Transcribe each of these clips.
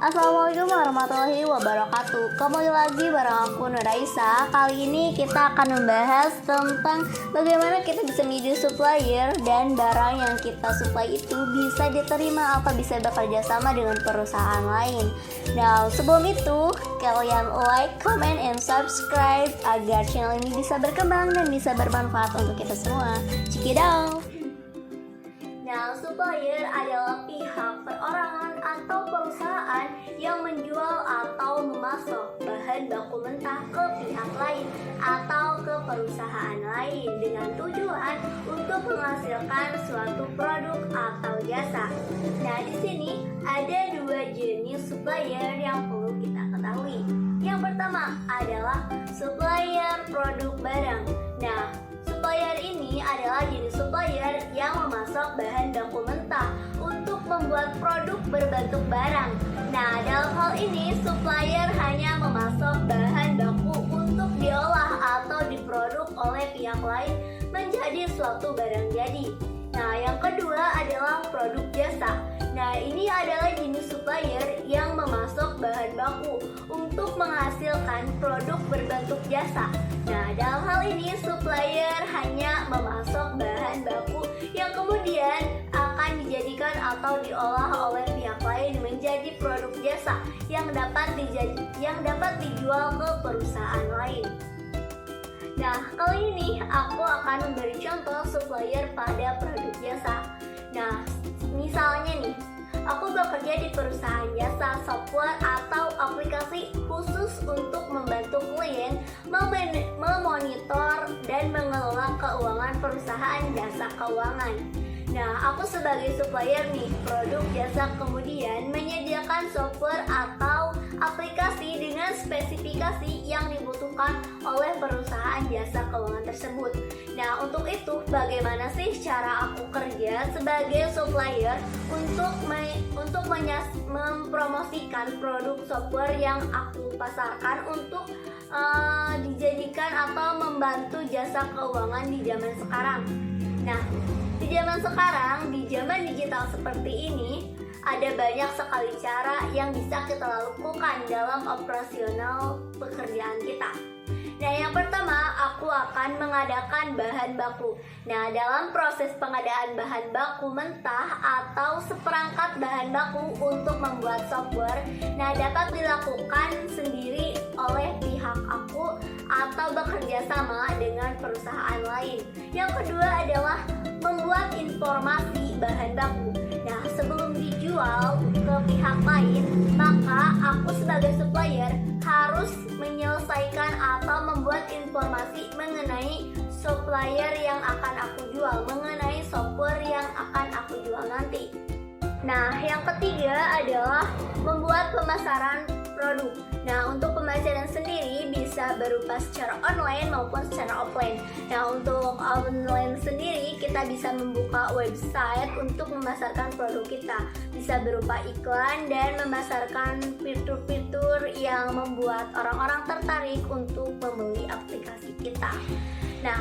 Assalamualaikum warahmatullahi wabarakatuh. Kembali lagi bareng aku Nuraisa. Kali ini kita akan membahas tentang bagaimana kita bisa menjadi supplier dan barang yang kita supply itu bisa diterima atau bisa bekerja sama dengan perusahaan lain. Nah, sebelum itu kalian like, comment, and subscribe agar channel ini bisa berkembang dan bisa bermanfaat untuk kita semua. Check it out. Nah, supplier adalah pihak perorangan atau perusahaan yang menjual atau memasok bahan baku mentah ke pihak lain atau ke perusahaan lain dengan tujuan untuk menghasilkan suatu produk atau jasa. Nah, di sini ada dua jenis supplier yang perlu kita ketahui. Yang pertama adalah supplier produk barang. Nah, supplier ini adalah jenis supplier yang memasok bahan baku mentah untuk membuat produk berbentuk barang. Nah, dalam hal ini supplier hanya memasok bahan baku untuk diolah atau diproduk oleh pihak lain menjadi suatu barang jadi. Nah, yang kedua adalah produk jasa. Nah, ini adalah jenis supplier yang memasok bahan baku untuk menghasilkan produk berbentuk jasa. Nah, dalam hal ini supplier hanya memasok bahan baku yang kemudian akan dijadikan atau diolah oleh pihak lain menjadi produk jasa yang dapat dijual ke perusahaan lain. Nah, kali ini aku akan memberi contoh supplier pada produk jasa. Nah, misalnya nih, aku bekerja di perusahaan jasa software atau aplikasi khusus untuk membantu klien memonitor dan mengelola keuangan perusahaan jasa keuangan. Nah, aku sebagai supplier nih, produk jasa kemudian menyediakan software atau aplikasi dengan spesifikasi yang dibutuhkan oleh perusahaan jasa keuangan tersebut. Nah, untuk itu bagaimana sih cara aku kerja sebagai supplier untuk mempromosikan produk software yang aku pasarkan untuk dijadikan atau membantu jasa keuangan di zaman sekarang. Nah, di zaman sekarang, di zaman digital seperti ini, ada banyak sekali cara yang bisa kita lakukan dalam operasional pekerjaan kita. Nah, yang pertama, aku akan mengadakan bahan baku. Nah, dalam proses pengadaan bahan baku mentah atau seperangkat bahan baku untuk membuat software, nah dapat dilakukan sendiri oleh pihak aku atau bekerja sama dengan perusahaan lain. Yang kedua adalah membuat informasi bahan baku. Nah, sebelum dijual ke pihak lain, maka aku sebagai supplier harus menyelesaikan atau membuat informasi mengenai supplier yang akan aku jual, mengenai software yang akan aku jual nanti. Nah, yang ketiga adalah membuat pemasaran produk. Nah, untuk pemasaran sendiri bisa berupa secara online maupun secara offline. Nah, untuk online sendiri kita bisa membuka website untuk memasarkan produk kita. Bisa berupa iklan dan memasarkan fitur-fitur yang membuat orang-orang tertarik untuk membeli aplikasi kita. Nah,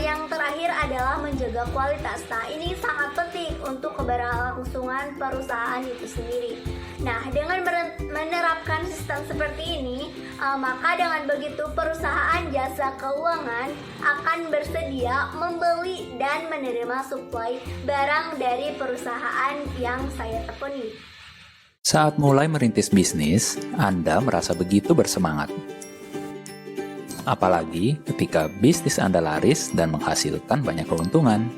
yang terakhir adalah menjaga kualitas. Nah, ini sangat penting untuk keberlangsungan perusahaan itu sendiri. Nah, dengan menerapkan sistem seperti ini, maka dengan begitu perusahaan jasa keuangan akan bersedia membeli dan menerima suplai barang dari perusahaan yang saya tekuni. Saat mulai merintis bisnis, Anda merasa begitu bersemangat. Apalagi ketika bisnis Anda laris dan menghasilkan banyak keuntungan.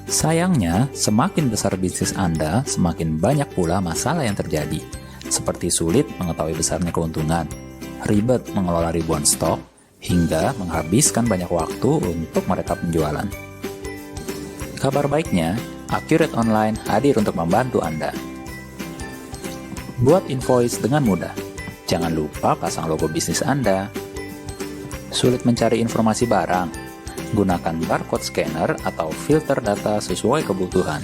Sayangnya, semakin besar bisnis Anda, semakin banyak pula masalah yang terjadi, seperti sulit mengetahui besarnya keuntungan, ribet mengelola ribuan stok, hingga menghabiskan banyak waktu untuk merekap penjualan. Kabar baiknya, Accurate Online hadir untuk membantu Anda. Buat invoice dengan mudah. Jangan lupa pasang logo bisnis Anda. Sulit mencari informasi barang? Gunakan barcode scanner atau filter data sesuai kebutuhan.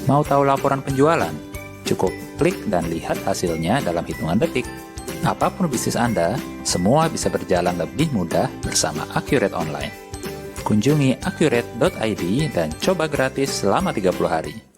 Mau tahu laporan penjualan? Cukup klik dan lihat hasilnya dalam hitungan detik. Apapun bisnis Anda, semua bisa berjalan lebih mudah bersama Accurate Online. Kunjungi accurate.id dan coba gratis selama 30 hari.